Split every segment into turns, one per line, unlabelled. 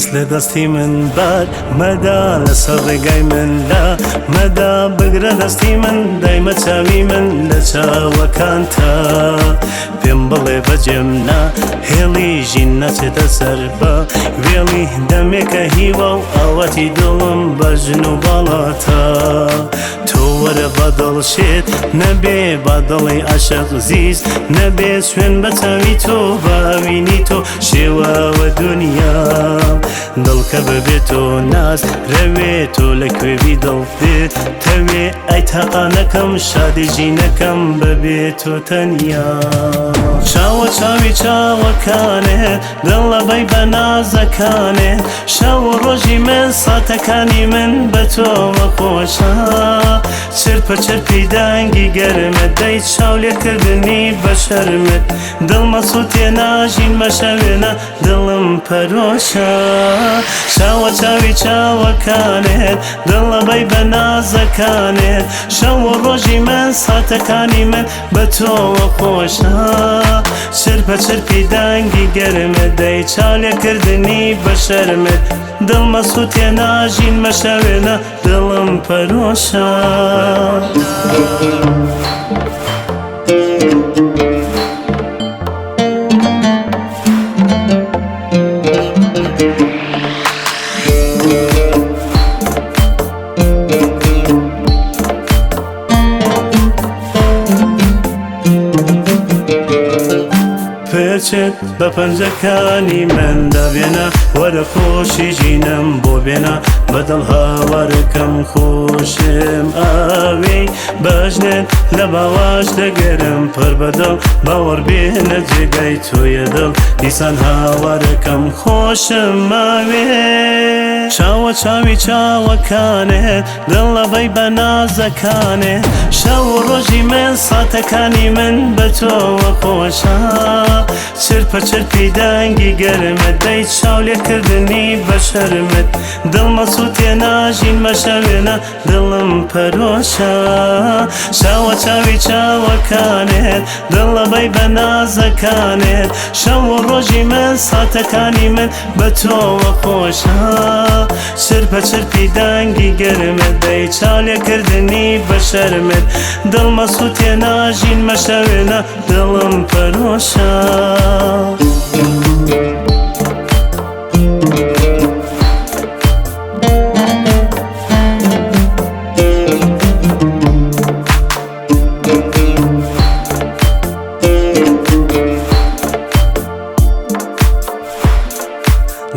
دەست لە دەستی من بار مەدا لەسەر ڕێگای من لا مەدا بگرە دەستی من دایمە چاوی من لە چاوەکانتە پێم بڵێ بەجێم نا هێڵی ژین نەچێتە سەر بە وێڵی دەمێکە هیوە و ئاوەتی دڵم بەژن و باڵاتە تۆ وەرە بە دڵشێت نەبێ با دڵی عاشق زیست نەبێ سوێن بە چاوی تۆ باوینی تۆ شێواوە دنیا دڵکە ببێت تۆ ناز ڕەوێت تۆ لە کوێوی دڵ بێت تەوێ ئەی تاقانەکەم شادی ژینەکەم ببێت تۆ تەنیا چاوە چاوی چاوەکانێت دڵ لەبەی بە نازەکانێت شەو و ڕۆژی من ساتەکانی من بە تۆوە خۆشە چرپە چرپی دەنگی گەرمت دەی چاو لێکردنی بە شەرمت دڵمە سووتێ ناژین بە شەوێنە دڵم پەرۆشە چاوە چاوی چاوەکانێت دڵ لەبەی بە نازەکانێت شەو و ڕۆژی من ساتەکانی من بە تۆوە خۆشە چرپە چرپی دەنگی گەرمت دەی چاو لێکردنی بە شەرمت دڵمە سووتێ ناژین بە شەوێنە دڵم پەرۆشە پێچێت بە پەنجەکانی من دەبێنە وەرە خۆشی ژینم بۆ بێنە بەدڵ هاوارەکەم خۆشم ئاوێ بەژنێت لە باواش دەگەرم پڕ بەدڵ باوەڕ بێنە جێگای تۆیە دڵ دیسان هاوارەکەم خۆشم ئاوێ چاوە چاوی چاوەکانێت دڵ لەبەی بە نازەکانێت شەو و ڕۆژی من ساتەکانی من بە تۆوە خۆشە چرپە چرپی دەنگی گەرمت دەی چاو لێکردنی بە شەرمت دڵمە سووتێ ناژین بە شەوێنە دڵم پەرۆشە چاوە چاوی چاوەکانێت دڵ لەبەی بە نازەکانێت شەو و ڕۆژی من ساتەکانی من بە تۆوە خۆشە چرپە چرپی دەنگی گەرمت دەی چاو لێکردنی بە شەرمت دڵمە سووتێ ناژین بە شەوێنە دڵم پەرۆشە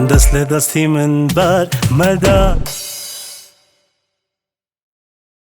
دەست لە دەستی من بار مەدا